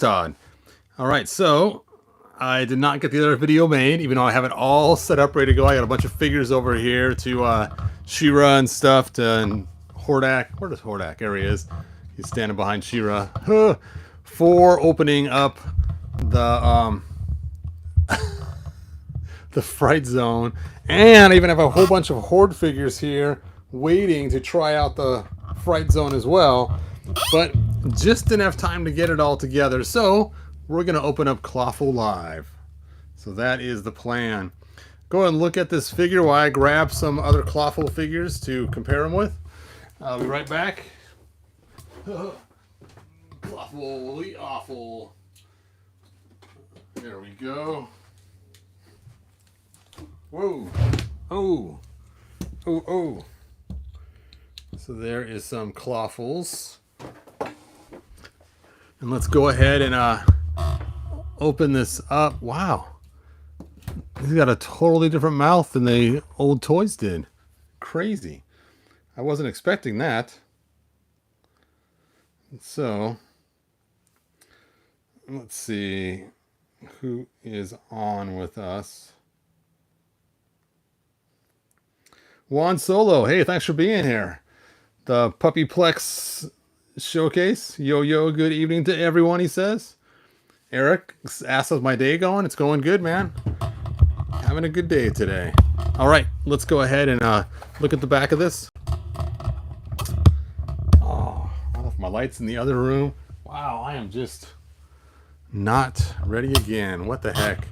Todd. All right, so I did not get the other video made, even though I have it all set up, ready to go. I got a bunch of figures over here to She-Ra and stuff, and Hordak. Where does Hordak? There he is. He's standing behind She-Ra. For opening up the the Fright Zone. And I even have a whole bunch of Horde figures here waiting to try out the Fright Zone as well. But just enough time to get it all together. So we're going to open up Clawful Live. So that is the plan. Go ahead and look at this figure while I grab some other Clawful figures to compare them with. I'll be right back. Clawfully awful. There we go. Whoa. Oh. Oh, oh. So there is some Clawfuls. And let's go ahead and open this up. Wow. He's got a totally different mouth than the old toys did. Crazy. I wasn't expecting that. So, let's see who is on with us. Juan Solo, hey, thanks for being here. The Puppyplex showcase. Yo, good evening to everyone, he says. Eric asks, how's my day going? It's going good, man. Having a good day today. All right, let's go ahead and look at the back of this. Oh, I left my lights in the other room. Wow, I am just not ready again. What the heck?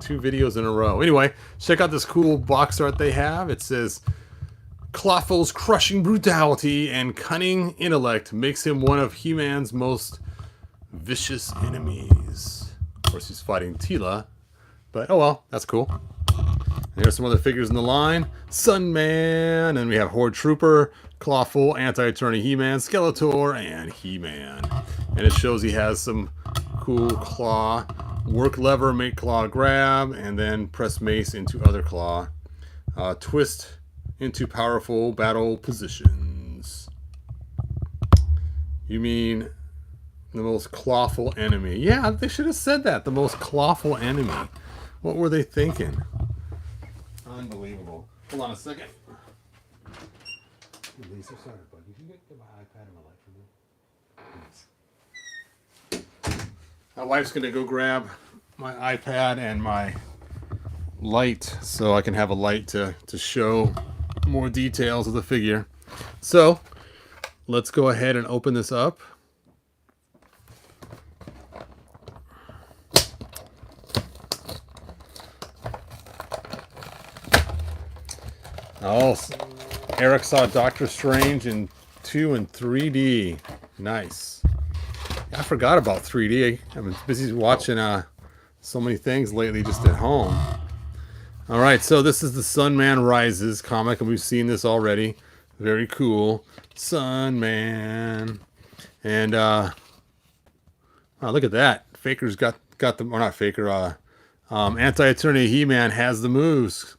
2 videos in a row. Anyway, check out this cool box art they have. It says, Clawful's crushing brutality and cunning intellect makes him one of He-Man's most vicious enemies. Of course, he's fighting Tila, but oh well, that's cool. And here's some other figures in the line. Sunman, and we have Horde Trooper, Clawful, Anti-Attorney He-Man, Skeletor, and He-Man. And it shows he has some cool claw. Work lever, make claw grab, and then press mace into other claw. Twist into powerful battle positions. You mean the most clawful enemy? Yeah, they should have said that. The most clawful enemy. What were they thinking? Unbelievable. Hold on a second. Lisa, sorry, bud. Did you get my iPad and my light for me? My wife's going to go grab my iPad and my light so I can have a light to show more details of the figure. So let's go ahead and open this up. Oh, Eric saw Doctor Strange in 2 and 3D. Nice. I forgot about 3D. I've been busy watching so many things lately just at home. All right, so this is the Sunman Rises comic, and we've seen this already. Very cool. Sunman. And, wow, look at that. Faker's got the, or not Faker, Anti-Attorney He-Man has the moves.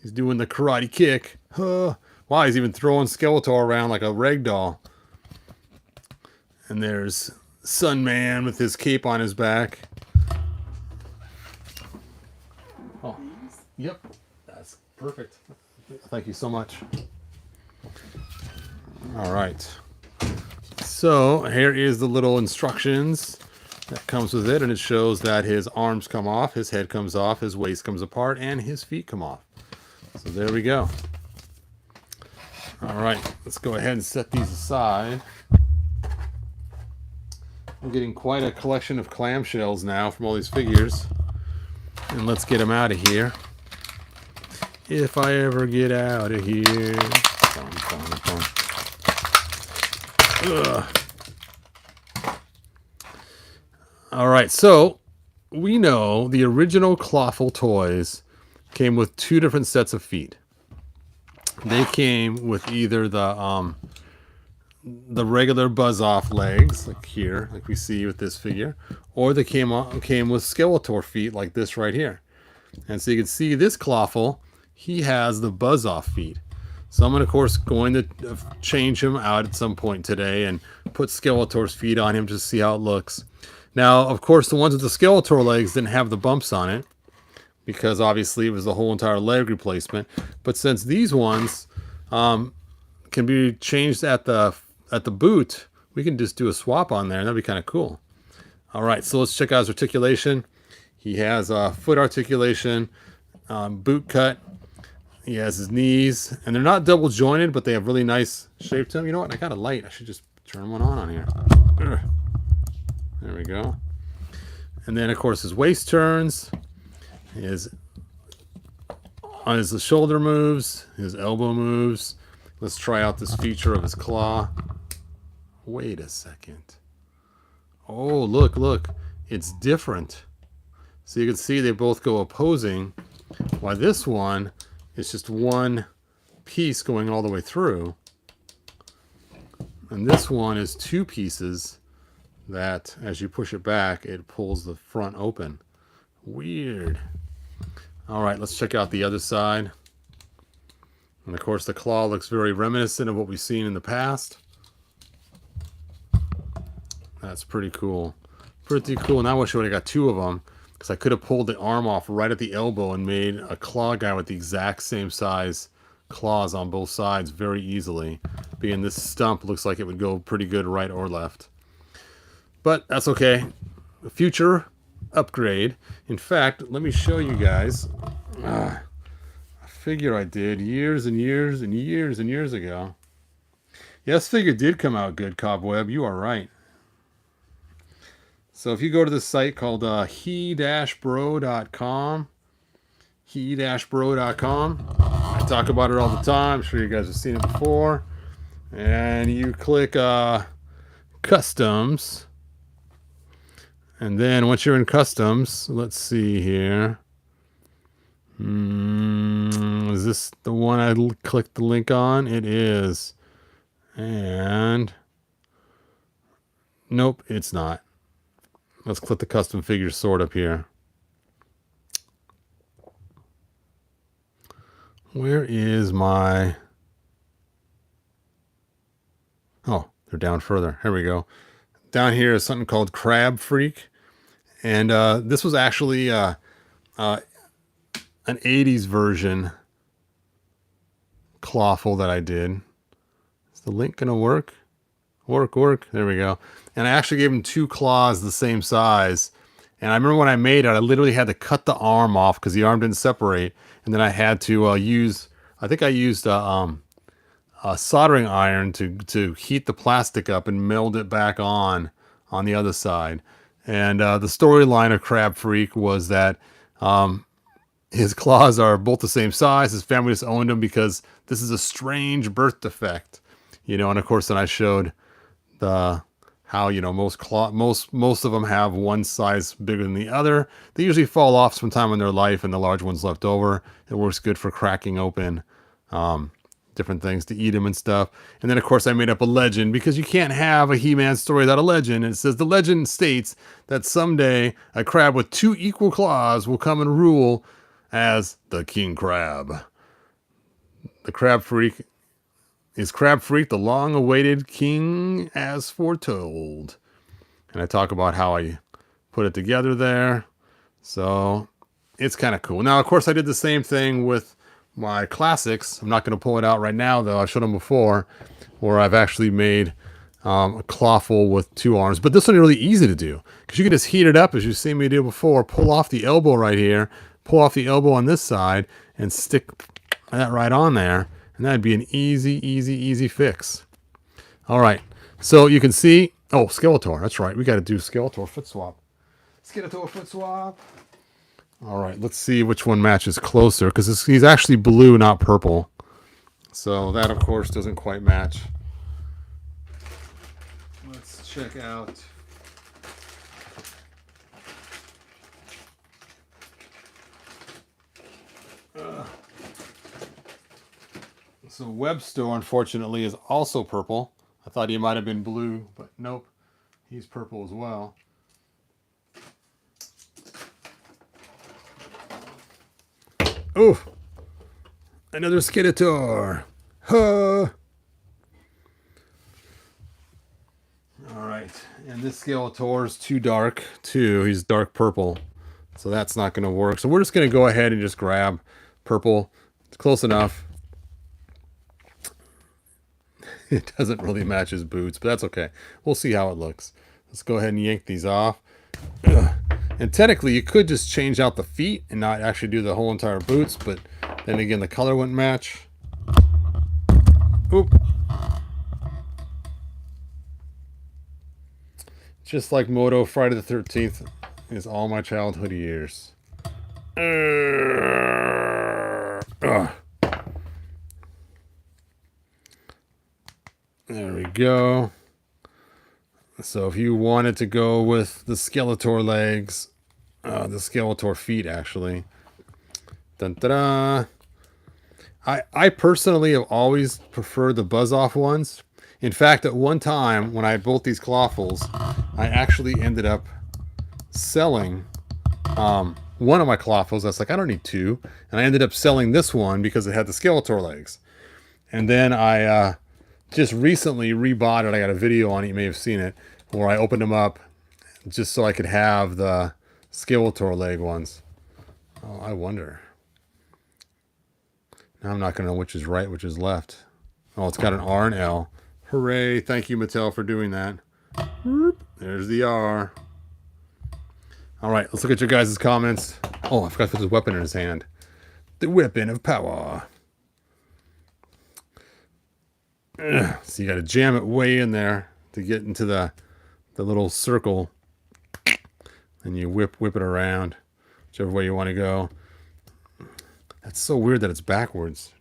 He's doing the karate kick. Wow, he's even throwing Skeletor around like a rag doll. And there's Sunman with his cape on his back. Oh, yep, that's perfect. Thank you so much. All right. So here is the little instructions that comes with it, and it shows that his arms come off, his head comes off, his waist comes apart, and his feet come off. So there we go. All right, let's go ahead and set these aside. I'm getting quite a collection of clamshells now from all these figures. And let's get them out of here. If I ever get out of here. Ugh. All right, so we know the original Clawful toys came with 2 different sets of feet. They came with either the regular buzz-off legs, like here, like we see with this figure, or they came with Skeletor feet, like this right here. And so you can see this Clawful, he has the buzz-off feet. So I'm, of course, going to change him out at some point today and put Skeletor's feet on him to see how it looks. Now, of course, the ones with the Skeletor legs didn't have the bumps on it because obviously it was the whole entire leg replacement. But since these ones can be changed at the boot, we can just do a swap on there. That'd be kind of cool. All right, so let's check out his articulation. He has foot articulation, boot cut. He has his knees, and they're not double jointed, but they have really nice shape to them. You know what? I got a light. I should just turn one on here. There we go. And then, of course, his waist turns. His shoulder moves. His elbow moves. Let's try out this feature of his claw. Wait a second. Oh, look. It's different. So you can see they both go opposing. While this one is just one piece going all the way through. And this one is two pieces that, as you push it back, it pulls the front open. Weird. All right, let's check out the other side. And of course, the claw looks very reminiscent of what we've seen in the past. That's pretty cool. Pretty cool. Now I wish I would have got two of them, because I could have pulled the arm off right at the elbow and made a claw guy with the exact same size claws on both sides very easily. Being this stump looks like it would go pretty good right or left. But that's okay. A future upgrade. In fact, let me show you guys a figure I did years and years and years and years ago. Yeah, this figure did come out good, Cobweb. You are right. So if you go to this site called he-bro.com, he-bro.com, I talk about it all the time. I'm sure you guys have seen it before. And you click customs. And then once you're in customs, let's see here. Is this the one I clicked the link on? It is. And nope, it's not. Let's click the custom figure sort up here. Where is my... Oh, they're down further. Here we go. Down here is something called Crab Freak. And this was actually an 80s version Clawful that I did. Is the link going to work? Work. There we go. And I actually gave him two claws the same size. And I remember when I made it, I literally had to cut the arm off because the arm didn't separate. And then I had to use, I think I used a soldering iron to heat the plastic up and meld it back on the other side. And the storyline of Crab Freak was that his claws are both the same size. His family just owned him because this is a strange birth defect. You know, and of course then I showed how, you know, most of them have one size bigger than the other. They usually fall off sometime in their life and the large ones left over. It works good for cracking open different things to eat them and stuff. And then of course I made up a legend because you can't have a He-Man story without a legend. And it says the legend states that someday a crab with two equal claws will come and rule as the King Crab. The Crab Freak is Crab Freak, the long-awaited king as foretold. And I talk about how I put it together there. So it's kind of cool. Now, of course, I did the same thing with my classics. I'm not going to pull it out right now, though. I've showed them before, where I've actually made a Clawful with two arms. But this one is really easy to do, because you can just heat it up, as you've seen me do before. Pull off the elbow right here. Pull off the elbow on this side, and stick that right on there. And that'd be an easy fix. All right. So you can see... Oh, Skeletor. That's right. We got to do Skeletor foot swap. Skeletor foot swap. All right. Let's see which one matches closer, because he's actually blue, not purple. So that, of course, doesn't quite match. Let's check out... So Web Store, unfortunately, is also purple. I thought he might have been blue, but nope. He's purple as well. Oh! Another Skeletor! Huh! Alright, and this Skeletor's too dark, too. He's dark purple. So that's not going to work. So we're just going to go ahead and just grab purple. It's close enough. It doesn't really match his boots, but that's okay. We'll see how it looks. Let's go ahead and yank these off. Ugh. And technically, you could just change out the feet and not actually do the whole entire boots, but then again, the color wouldn't match. Oop. Just like Moto Friday the 13th is all my childhood years. Ugh. There we go. So if you wanted to go with the Skeletor legs, the Skeletor feet actually. Dun, ta-da. I personally have always preferred the buzz-off ones. In fact, at one time when I had both these Clawfuls, I actually ended up selling one of my Clawfuls. I was like, I don't need two. And I ended up selling this one because it had the Skeletor legs. And then I just recently rebought it. I got a video on it, you may have seen it, where I opened them up just so I could have the Skeletor leg ones. Oh, I wonder. Now I'm not going to know which is right, which is left. Oh, it's got an R and L. Hooray. Thank you, Mattel, for doing that. There's the R. All right, let's look at your guys' comments. Oh, I forgot to put his weapon in his hand. The weapon of power. So you got to jam it way in there to get into the little circle. And you whip it around, whichever way you want to go. That's so weird that it's backwards.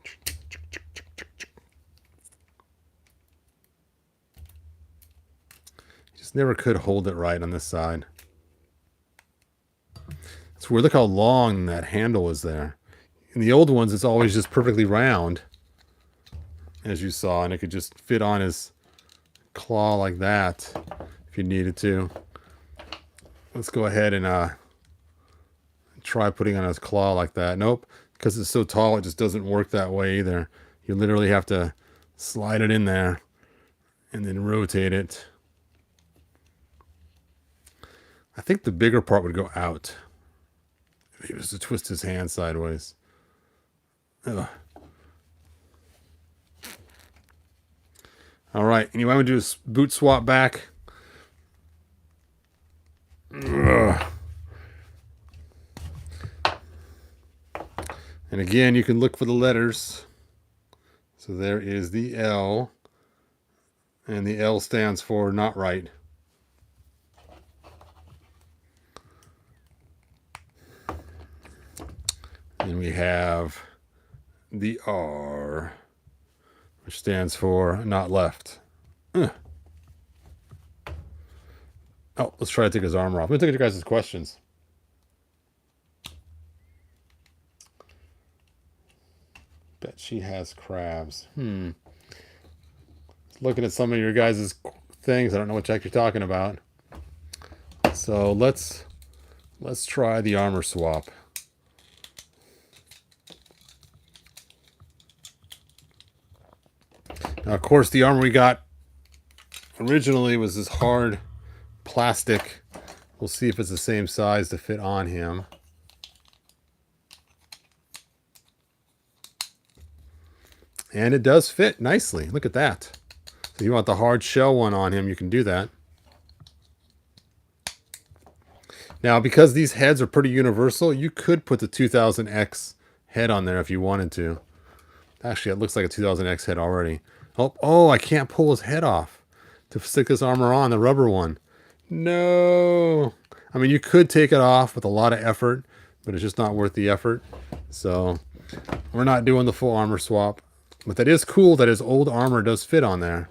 Just never could hold it right on this side. It's weird. Look how long that handle is there. In the old ones, it's always just perfectly round, as you saw, and it could just fit on his claw like that if you needed to. Let's go ahead and try putting on his claw like that. Nope, because it's so tall, it just doesn't work that way either. You literally have to slide it in there and then rotate it. I think the bigger part would go out if he was to twist his hand sideways. Ugh. All right, anyway, I'm going to do a boot swap back. Ugh. And again, you can look for the letters. So there is the L. And the L stands for not right. And we have the R, which stands for not left. Oh, let's try to take his armor off. Let me take your guys' questions. Bet she has crabs. Looking at some of your guys' things, I don't know what the heck you're talking about. So let's try the armor swap. Now, of course, the armor we got originally was this hard plastic. We'll see if it's the same size to fit on him. And it does fit nicely. Look at that. So if you want the hard shell one on him, you can do that. Now, because these heads are pretty universal, you could put the 2000X head on there if you wanted to. Actually, it looks like a 2000X head already. Oh, I can't pull his head off to stick this armor on, the rubber one. No. I mean, you could take it off with a lot of effort, but it's just not worth the effort. So we're not doing the full armor swap. But that is cool that his old armor does fit on there,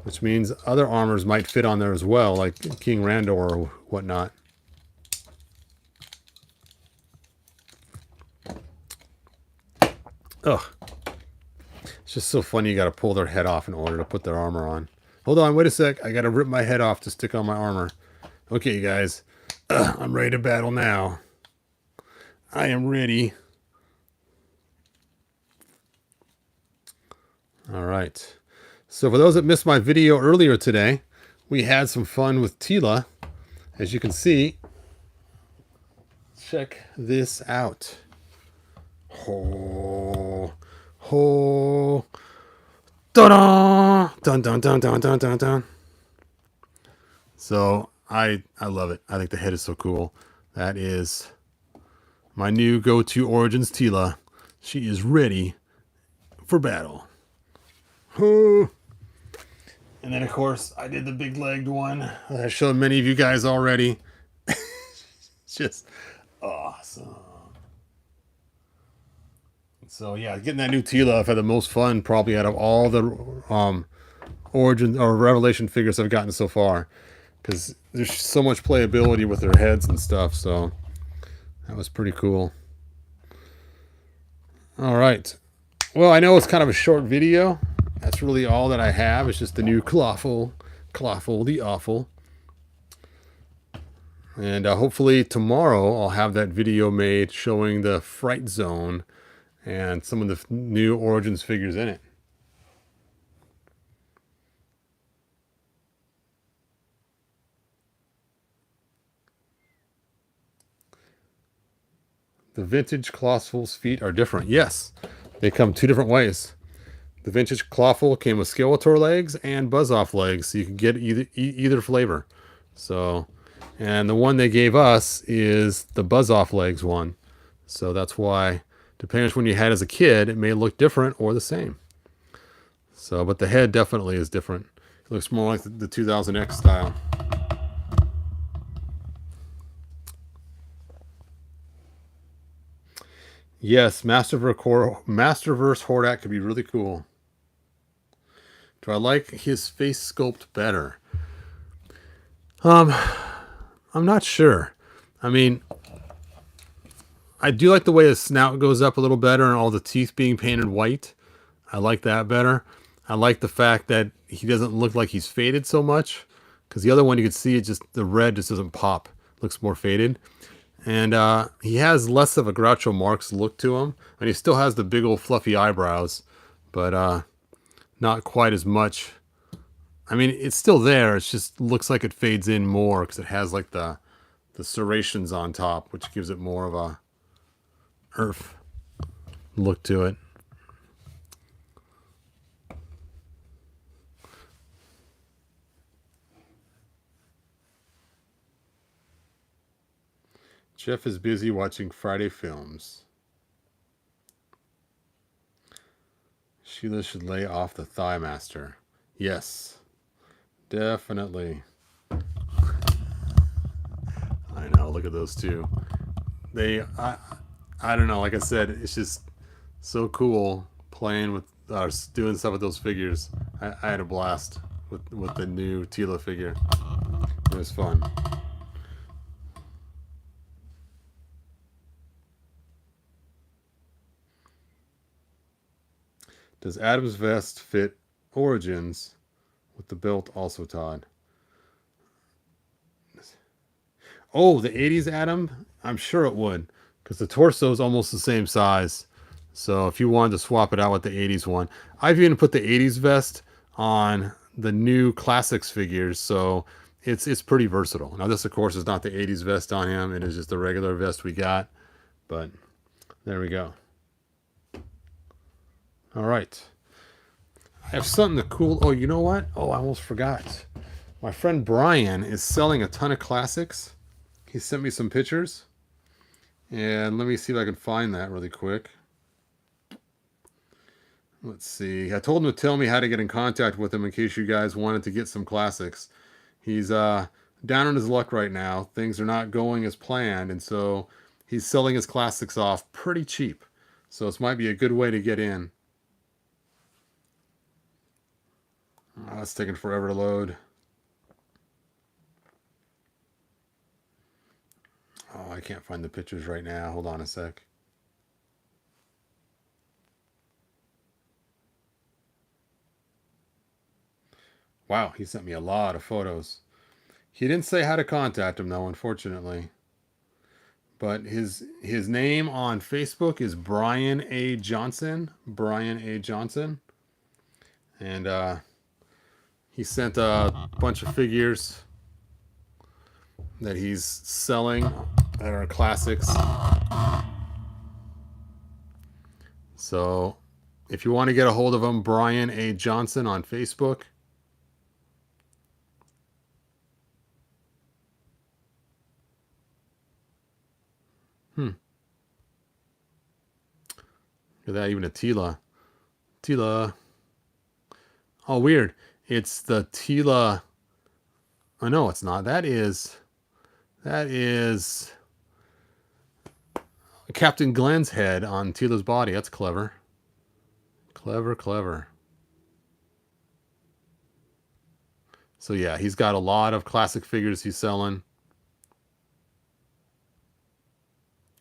which means other armors might fit on there as well, like King Randor or whatnot. Ugh. It's just so funny you got to pull their head off in order to put their armor on. Hold on, wait a sec. I got to rip my head off to stick on my armor. Okay, you guys. I'm ready to battle now. I am ready. All right. So for those that missed my video earlier today, we had some fun with Tila. As you can see, check this out. Oh, oh, dun dun dun dun dun dun dun dun. So I love it. I think the head is so cool. That is my new go-to Origins Tila. She is ready for battle. Oh. And then, of course, I did the big-legged one that I showed many of you guys already. Just awesome. So, yeah, getting that new Tila, I've had the most fun probably out of all the Origin or Revelation figures I've gotten so far. Because there's so much playability with their heads and stuff. So, that was pretty cool. All right. Well, I know it's kind of a short video. That's really all that I have. It's just the new Clawful the Awful. And hopefully tomorrow I'll have that video made showing the Fright Zone and some of the new Origins figures in it. The vintage Clawful's feet are different. Yes, they come two different ways. The vintage Clawful came with Skeletor legs and Buzz-Off legs, so you can get either flavor. So, and the one they gave us is the Buzz-Off legs one. So that's why, depending on when you had as a kid, it may look different or the same. So, but the head definitely is different. It looks more like the 2000X style. Yes, Masterverse Hordak could be really cool. Do I like his face sculpt better? I'm not sure. I mean, I do like the way his snout goes up a little better and all the teeth being painted white. I like that better. I like the fact that he doesn't look like he's faded so much. Because the other one, you can see it just, the red just doesn't pop. It looks more faded. And he has less of a Groucho Marx look to him. And he still has the big old fluffy eyebrows. But not quite as much. I mean, it's still there. It just looks like it fades in more because it has like the serrations on top, which gives it more of a earth look to it. Jeff is busy watching Friday films. Sheila should lay off the Thigh Master. Yes, definitely. I know, look at those two. I don't know, like I said, it's just so cool playing with, doing stuff with those figures. I had a blast with the new Tila figure. It was fun. Does Adam's vest fit Origins with the belt also, Todd? Oh, the 80s Adam? I'm sure it would, because the torso is almost the same size. So if you wanted to swap it out with the 80s one. I've even put the 80s vest on the new Classics figures, so it's pretty versatile. Now this, of course, is not the 80s vest on him. It is just the regular vest we got. But there we go. All right. I have something cool. Oh, you know what? Oh, I almost forgot. My friend Brian is selling a ton of classics. He sent me some pictures. And let me see if I can find that really quick. Let's see. I told him to tell me how to get in contact with him in case you guys wanted to get some classics. He's down on his luck right now. Things are not going as planned. And so he's selling his classics off pretty cheap. So this might be a good way to get in. Oh, it's taking forever to load. Oh, I can't find the pictures right now. Hold on a sec. Wow, he sent me a lot of photos. He didn't say how to contact him, though, unfortunately. But his name on Facebook is Brian A. Johnson. Brian A. Johnson. And He sent a bunch of figures that he's selling that are classics. So if you want to get a hold of him, Brian A. Johnson on Facebook. Look at that, even a Tila. Tila. Oh, weird. It's the Tila. Oh, no, it's not. That is Captain Glenn's head on Tila's body. That's clever. Clever, clever. So yeah, he's got a lot of classic figures he's selling.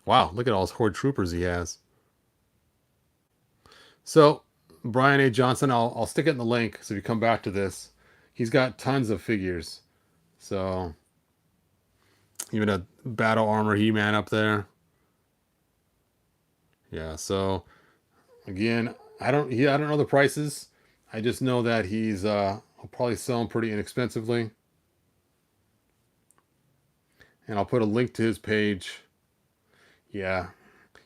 Wow, look at all his Horde troopers he has. So Brian A. Johnson, I'll stick it in the link so if you come back to this. He's got tons of figures. So even a battle armor He-Man up there. Yeah, so again, I don't know the prices. I just know that he's I'll probably sell them pretty inexpensively. And I'll put a link to his page. Yeah.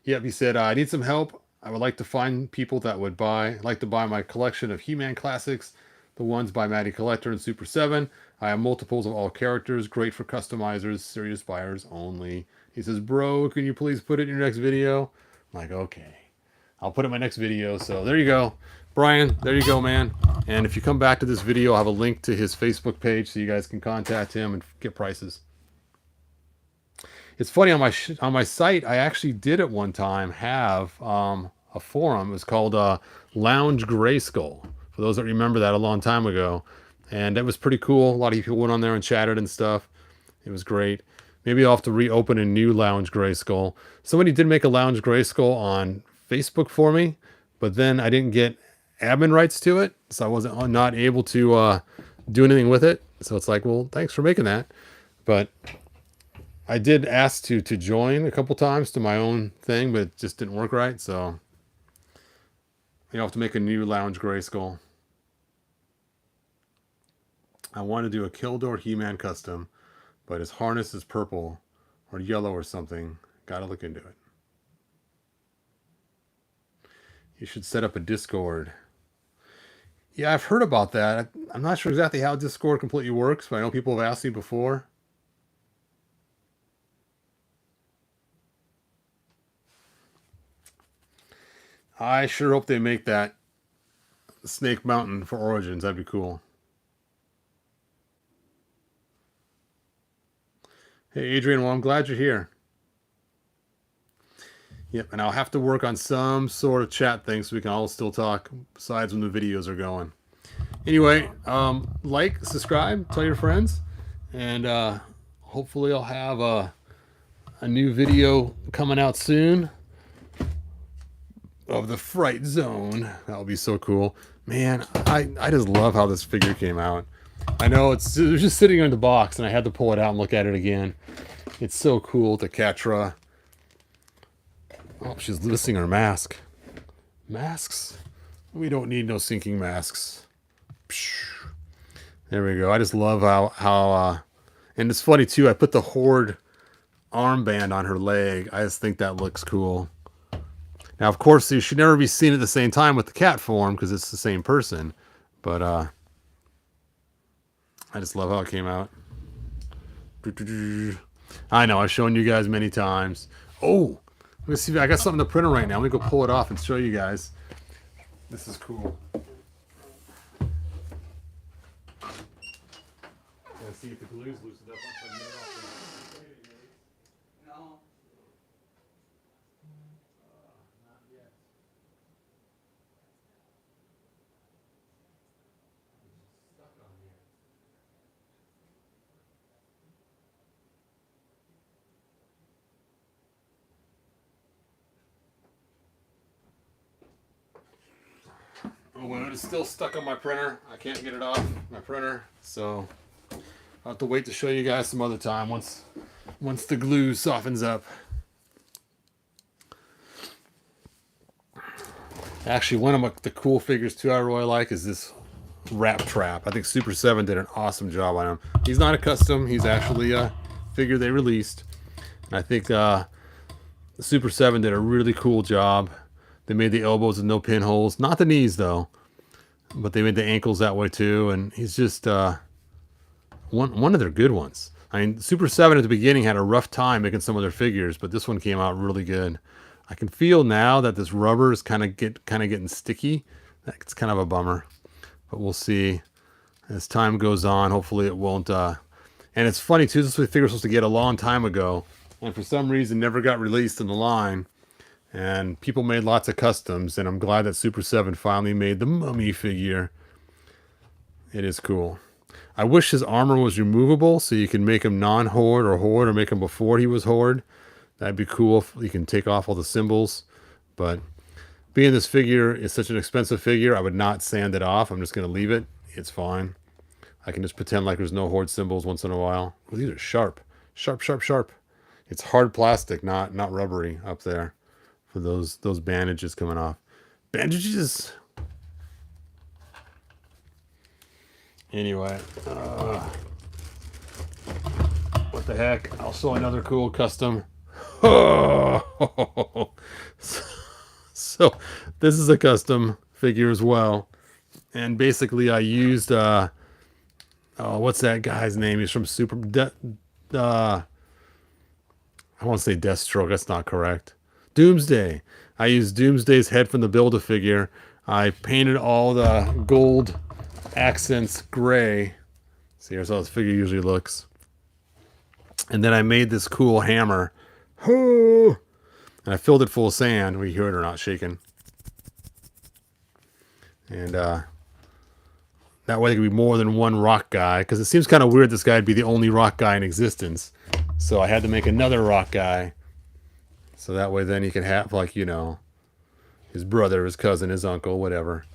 Yep, he said, I need some help. I would like to find people that would like to buy my collection of He-Man classics, the ones by Matty Collector and Super7. I have multiples of all characters, great for customizers, serious buyers only. He says, bro, can you please put it in your next video? I'm like, okay. I'll put it in my next video. So there you go. Brian, there you go, man. And if you come back to this video, I'll have a link to his Facebook page so you guys can contact him and get prices. It's funny, on my site, I actually did at one time have a forum. It was called Lounge Grayskull. For those that remember that a long time ago. And that was pretty cool. A lot of people went on there and chatted and stuff. It was great. Maybe I'll have to reopen a new Lounge Grayskull. Somebody did make a Lounge Grayskull on Facebook for me, but then I didn't get admin rights to it, so I wasn't not able to do anything with it. So it's like, well, thanks for making that. But I did ask to join a couple times to my own thing, but it just didn't work right. So I'll have to make a new Lounge Grayskull. I want to do a Kildor He-Man custom, but his harness is purple or yellow or something. Gotta look into it. You should set up a Discord. Yeah, I've heard about that. I'm not sure exactly how Discord completely works, but I know people have asked me before. I sure hope they make that Snake Mountain for Origins. That'd be cool. Hey, Adrian, well, I'm glad you're here. Yep, and I'll have to work on some sort of chat thing so we can all still talk besides when the videos are going. Anyway, like, subscribe, tell your friends, and hopefully I'll have a new video coming out soon of the Fright Zone. That'll be so cool. Man, I just love how this figure came out. I know it was just sitting in the box and I had to pull it out and look at it again. It's so cool, the Catra. Oh, she's listing her mask. Masks? We don't need no sinking masks. There we go. I just love how and it's funny too, I put the Horde armband on her leg. I just think that looks cool. Now, of course, you should never be seen at the same time with the cat form because it's the same person. But I just love how it came out. I know, I've shown you guys many times. Oh, let me see. I got something in the printer right now. Let me go pull it off and show you guys. This is cool. Let's see if the glue's loosened up. No. Not yet. Stuck on here. Oh, well, it's still stuck on my printer. I can't get it off my printer, so I'll have to wait to show you guys some other time once the glue softens up. Actually, one of the cool figures too I really like is this Rap Trap. I think Super7 did an awesome job on him. He's not a custom. He's actually a figure they released. And I think Super7 did a really cool job. They made the elbows with no pinholes. Not the knees, though. But they made the ankles that way, too. And he's just one of their good ones. I mean, Super7 at the beginning had a rough time making some of their figures, but this one came out really good. I can feel now that this rubber is kind of getting sticky. That's kind of a bummer. But we'll see as time goes on. Hopefully it won't. And it's funny, too. This was a figure supposed to get a long time ago. And for some reason never got released in the line. And people made lots of customs. And I'm glad that Super7 finally made the Mummy figure. It is cool. I wish his armor was removable so you can make him non-Horde or Horde, or make him before he was Horde. That'd be cool if you can take off all the symbols. But being this figure is such an expensive figure, I would not sand it off. I'm just going to leave it. It's fine. I can just pretend like there's no Horde symbols once in a while. Well, these are sharp. Sharp, sharp, sharp. It's hard plastic, not rubbery up there for those bandages coming off. Bandages! Anyway, what the heck? I'll show another cool custom. Oh! So this is a custom figure as well. And basically I used, what's that guy's name? He's from I want to say Deathstroke. That's not correct. Doomsday. I used Doomsday's head from the Build-A-Figure. I painted all the gold accents gray. See, here's how this figure usually looks. And then I made this cool hammer. And I filled it full of sand. We hear it or not shaking. And that way there could be more than one rock guy. Because it seems kind of weird this guy would be the only rock guy in existence. So I had to make another rock guy. So that way then he can have, like, you know, his brother, his cousin, his uncle, whatever.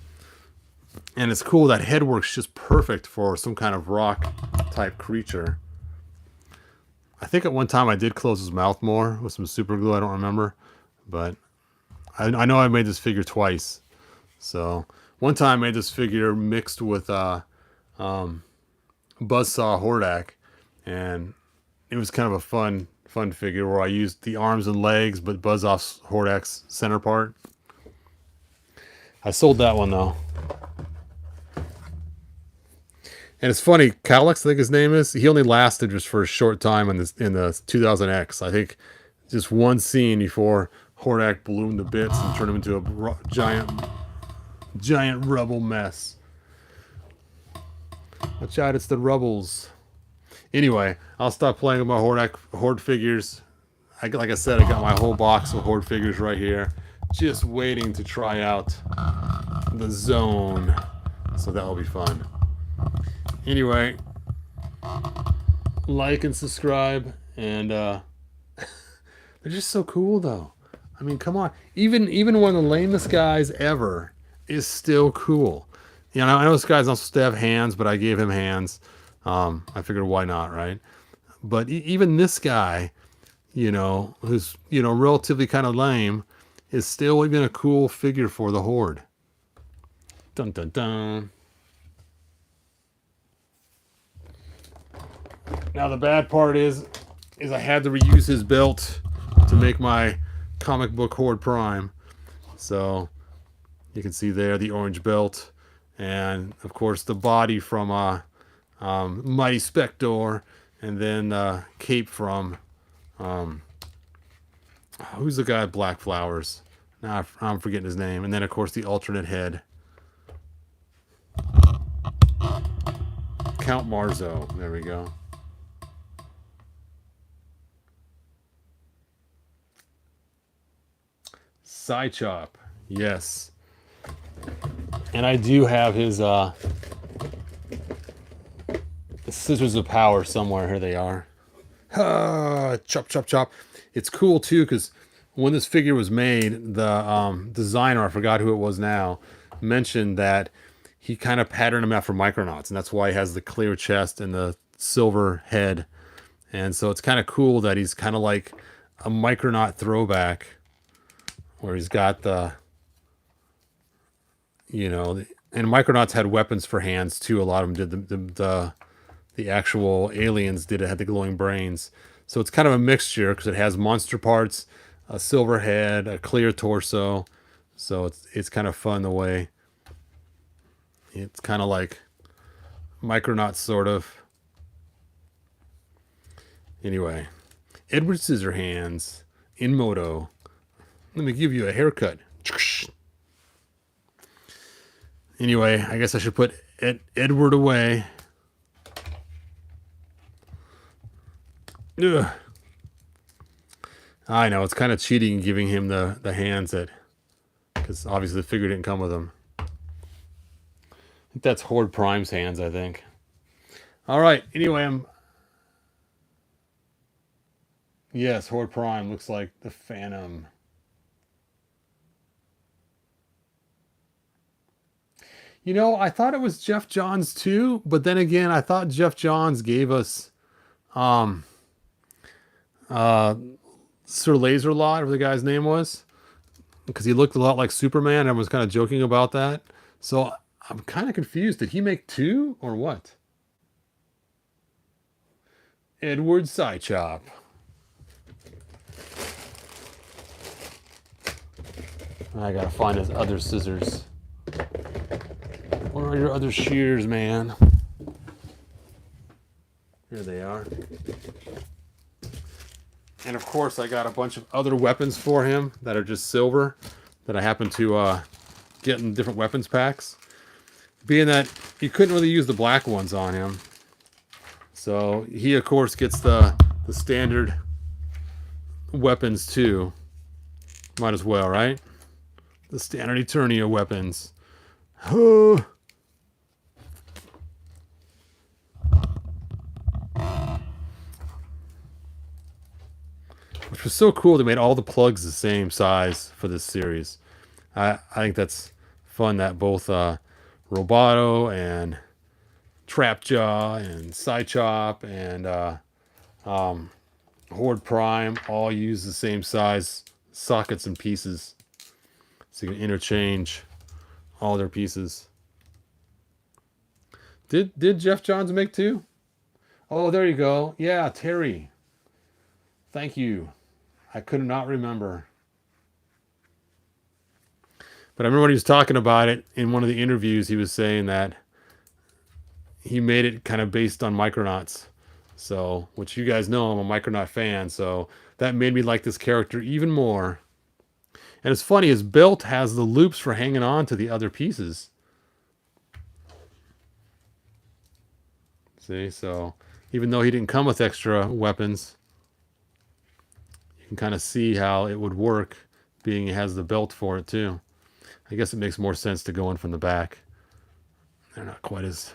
And it's cool. That head works just perfect for some kind of rock type creature. I think at one time I did close his mouth more with some super glue. I don't remember. But I know I made this figure twice. So one time I made this figure mixed with Buzzsaw Hordak. And it was kind of a fun figure where I used the arms and legs, but buzz off Hordak's center part. I sold that one though. And it's funny, Calyx, I think his name is, he only lasted just for a short time in the 2000X. I think just one scene before Hordak blew him to bits and turned him into a giant rubble mess. Watch out, it's the Rubbles. Anyway, I'll stop playing with my Horde figures. Like I said, I got my whole box of Horde figures right here. Just waiting to try out the zone. So that'll be fun. Anyway, like and subscribe. And they're just so cool, though. I mean, come on. Even one of the lamest guys ever is still cool. You know, I know this guy's not supposed to have hands, but I gave him hands. I figured, why not, right? But even this guy, you know, who's, you know, relatively kind of lame, is still even a cool figure for the Horde. Dun dun dun. Now the bad part is I had to reuse his belt to make my comic book Horde Prime. So you can see there the orange belt, and of course the body from Mighty Spector, and then cape from who's the guy at Black Flowers? Now I'm forgetting his name. And then of course the alternate head, Count Marzo. There we go. Psychop, yes. And I do have his Scissors of Power somewhere. Here they are. Chop, chop, chop. It's cool too because when this figure was made, the designer, I forgot who it was now, mentioned that he kind of patterned him after Micronauts, and that's why he has the clear chest and the silver head. And so it's kind of cool that he's kind of like a Micronaut throwback, where he's got the, you know, And Micronauts had weapons for hands too. A lot of them did. The actual aliens did it, had the glowing brains. So it's kind of a mixture because it has monster parts, a silver head, a clear torso. So it's kind of fun the way it's kind of like Micronauts sort of. Anyway, Edward Scissorhands in moto. Let me give you a haircut. Anyway, I guess I should put Edward away. Ugh. I know, it's kind of cheating giving him the hands that, because obviously the figure didn't come with him. I think that's Horde Prime's hands, I think. All right, anyway, yes, Horde Prime looks like the Phantom. You know, I thought it was Jeff Johns too, but then again, I thought Jeff Johns gave us Sir Laserlot, whatever the guy's name was, because he looked a lot like Superman. I was kind of joking about that. So I'm kind of confused. Did he make two or what? Edward Psychop. I gotta find his other scissors. Where are your other shears, man? Here they are. And of course, I got a bunch of other weapons for him that are just silver that I happen to get in different weapons packs. Being that you couldn't really use the black ones on him. So he, of course, gets the standard weapons too. Might as well, right? The standard Eternia weapons. Which was so cool. They made all the plugs the same size for this series. I think that's fun that both Roboto and Trapjaw and Psychop and Horde Prime all use the same size sockets and pieces. So you can interchange all their pieces. Did Jeff Johns make two? Oh, there you go. Yeah, Terry. Thank you. I could not remember. But I remember when he was talking about it in one of the interviews, he was saying that he made it kind of based on Micronauts. So, which you guys know, I'm a Micronaut fan. So that made me like this character even more. And it's funny, his belt has the loops for hanging on to the other pieces. See, so even though he didn't come with extra weapons, you can kind of see how it would work, being he has the belt for it too. I guess it makes more sense to go in from the back. They're not quite as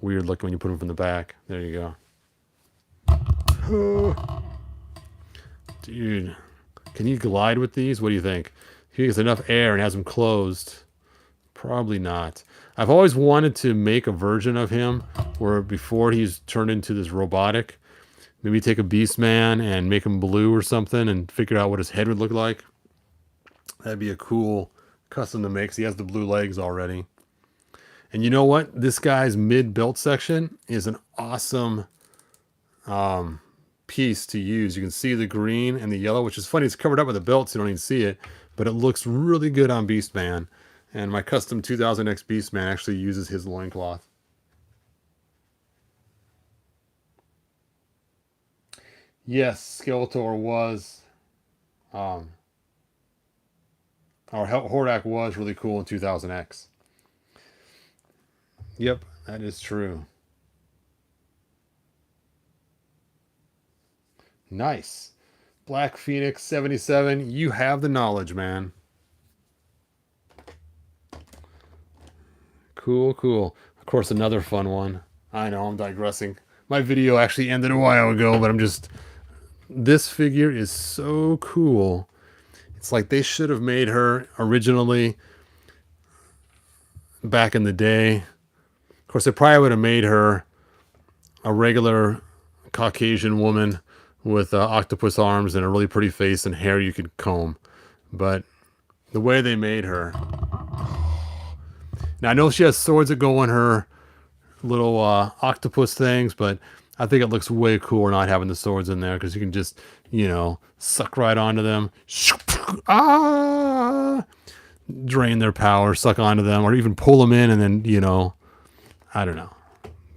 weird looking when you put them from the back. There you go. Dude, can you glide with these? What do you think? If he gets enough air and has them closed, probably not. I've always wanted to make a version of him where before he's turned into this robotic, maybe take a Beastman and make him blue or something and figure out what his head would look like. That'd be a cool custom to make, because he has the blue legs already. And you know what? This guy's mid-belt section is an awesome piece to use. You can see the green and the yellow, which is funny. It's covered up with a belt, so you don't even see it. But it looks really good on Beastman. And my custom 2000X Beastman actually uses his loincloth. Yes, Skeletor was... or Hordak was really cool in 2000X. Yep, that is true. Nice. Black Phoenix 77, you have the knowledge, man. Cool, cool. Of course, another fun one. I know, I'm digressing. My video actually ended a while ago, but I'm just... This figure is so cool. It's like they should have made her originally back in the day. Of course, they probably would have made her a regular Caucasian woman with octopus arms and a really pretty face and hair you could comb. But the way they made her, Now I know she has swords that go on her little octopus things, but I think it looks way cooler not having the swords in there because you can just, you know, suck right onto them. Ah! Drain their power, suck onto them, or even pull them in and then, you know, I don't know.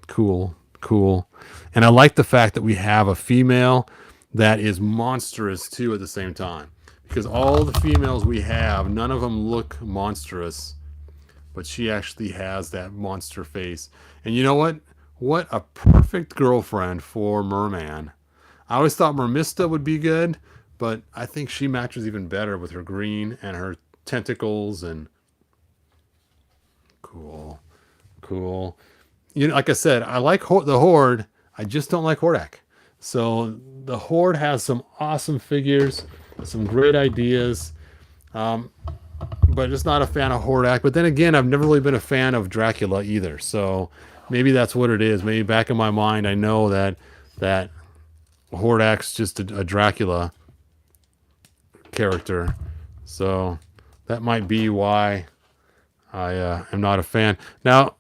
Cool, cool. And I like the fact that we have a female that is monstrous too at the same time. Because all the females we have, none of them look monstrous, but she actually has that monster face. And you know what? What a perfect girlfriend for Merman. I always thought Mermista would be good, but I think she matches even better with her green and her tentacles and cool, cool. You know, like I said, I like the Horde. I just don't like Hordak. So the Horde has some awesome figures, some great ideas, but just not a fan of Hordak. But then again, I've never really been a fan of Dracula either. So maybe that's what it is. Maybe back in my mind, I know that Hordak's just a Dracula character. So that might be why I am not a fan. Now,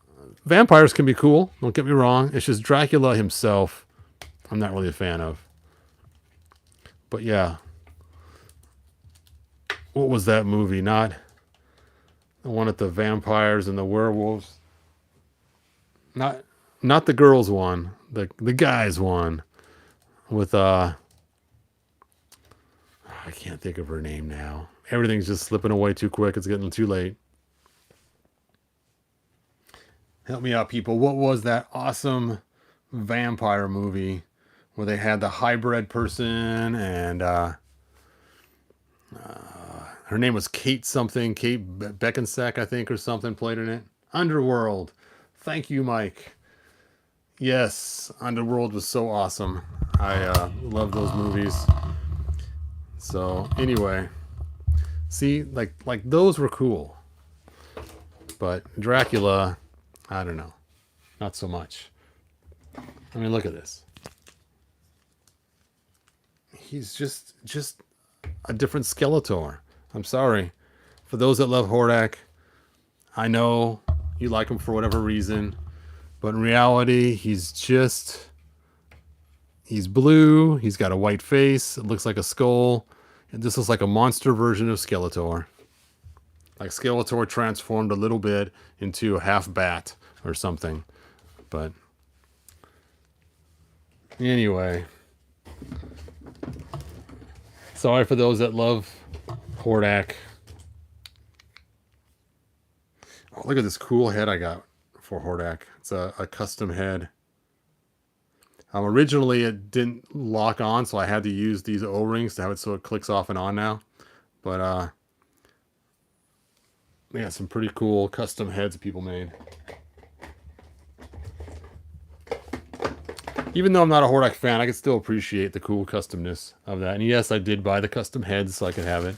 vampires can be cool. Don't get me wrong. It's just Dracula himself I'm not really a fan of. But yeah. What was that movie? Not the one with the vampires and the werewolves. Not the girls one. The guys one. With I can't think of her name now. Everything's just slipping away too quick. It's getting too late. Help me out, people. What was that awesome vampire movie where they had the hybrid person and her name was Kate something, Kate Beckinsale, I think, or something, played in it. Underworld. Thank you, Mike. Yes, Underworld was so awesome. I love those movies. So anyway, see, like those were cool, but Dracula, I don't know, not so much. I mean, look at this. He's just a different Skeletor. I'm sorry. For those that love Hordak, I know you like him for whatever reason, but in reality, he's blue, he's got a white face, it looks like a skull, and this looks like a monster version of Skeletor. Like Skeletor transformed a little bit into a half bat or something. But anyway, sorry for those that love Hordak. Oh, look at this cool head I got for Hordak. It's a custom head. Originally, it didn't lock on, so I had to use these O-rings to have it so it clicks off and on now. But, yeah, some pretty cool custom heads people made. Even though I'm not a Hordak fan, I can still appreciate the cool customness of that. And yes, I did buy the custom heads so I could have it.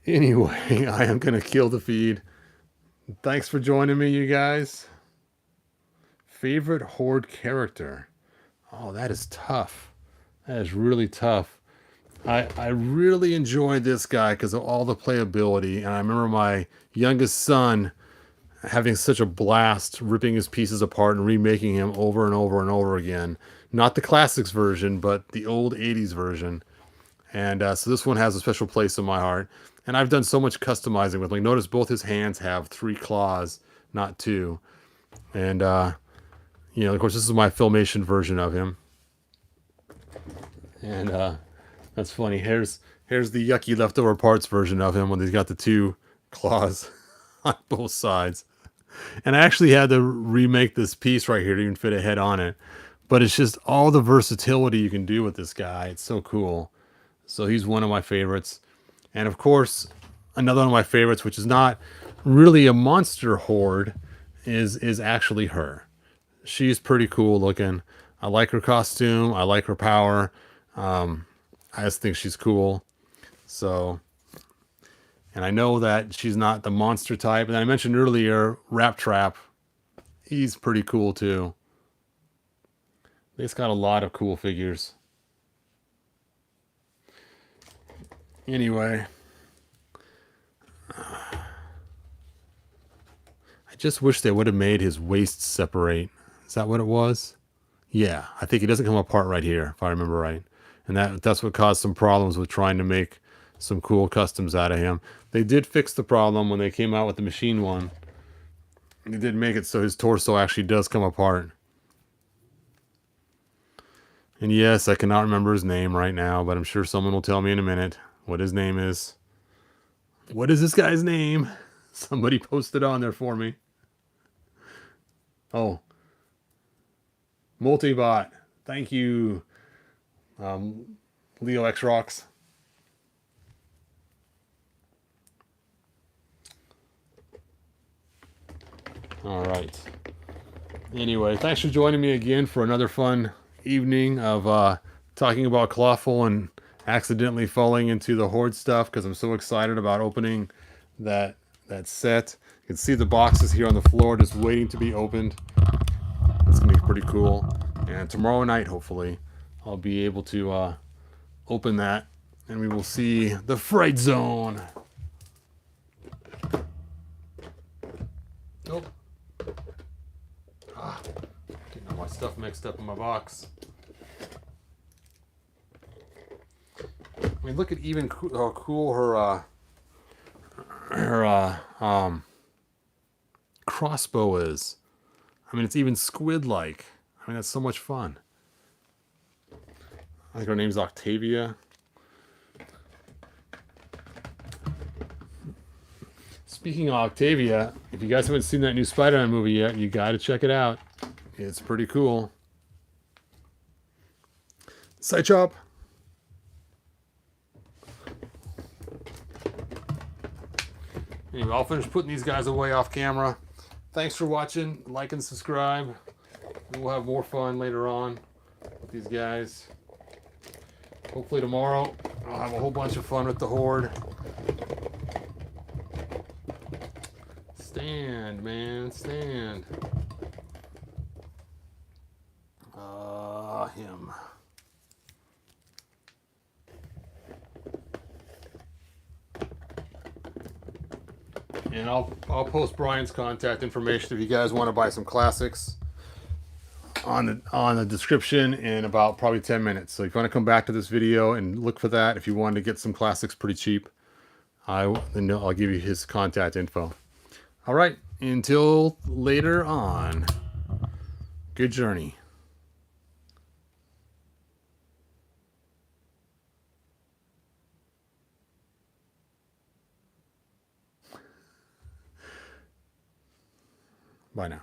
Anyway, I am going to kill the feed. Thanks for joining me, you guys. Favorite Horde character? Oh, that is tough. That is really tough. I really enjoyed this guy because of all the playability. And I remember my youngest son having such a blast ripping his pieces apart and remaking him over and over and over again. Not the classics version, but the old 80s version. And so this one has a special place in my heart. And I've done so much customizing with him. Like, notice both his hands have 3 claws, not 2. And, you know, of course, this is my Filmation version of him. And that's funny. Here's the yucky leftover parts version of him when he's got the 2 claws on both sides. And I actually had to remake this piece right here to even fit a head on it. But it's just all the versatility you can do with this guy. It's so cool. So he's one of my favorites. And of course, another one of my favorites, which is not really a monster horde, is actually her. She's pretty cool looking. I like her costume. I like her power. I just think she's cool. So, and I know that she's not the monster type. And I mentioned earlier, Rap Trap. He's pretty cool too. They've got a lot of cool figures. Anyway, just wish they would have made his waist separate. Is that what it was? Yeah, I think he doesn't come apart right here, if I remember right. And that's what caused some problems with trying to make some cool customs out of him. They did fix the problem when they came out with the machine one. They did make it so his torso actually does come apart. And yes, I cannot remember his name right now, but I'm sure someone will tell me in a minute what his name is. What is this guy's name? Somebody posted on there for me. Oh. Multibot. Thank you. Leo X Rocks. All right. Anyway, thanks for joining me again for another fun evening of talking about Clawful and accidentally falling into the Horde stuff because I'm so excited about opening that set. You can see the boxes here on the floor just waiting to be opened. That's gonna be pretty cool. And tomorrow night, hopefully, I'll be able to open that and we will see the Fright Zone. Nope. Getting all my stuff mixed up in my box. I mean, look at even how cool her crossbow is. I mean, it's even squid-like. I mean, that's so much fun. I think her name's Octavia. Speaking of Octavia, if you guys haven't seen that new Spider-Man movie yet, you got to check it out. It's pretty cool. Side chop. Anyway, I'll finish putting these guys away off camera. Thanks for watching. Like and subscribe. We'll have more fun later on with these guys. Hopefully tomorrow I'll have a whole bunch of fun with the Horde. Stand, man, stand. Him. And I'll post Brian's contact information if you guys want to buy some classics on the description in about probably 10 minutes. So if you want to come back to this video and look for that, if you want to get some classics pretty cheap, then I'll give you his contact info. All right, until later on, good journey. Bye now.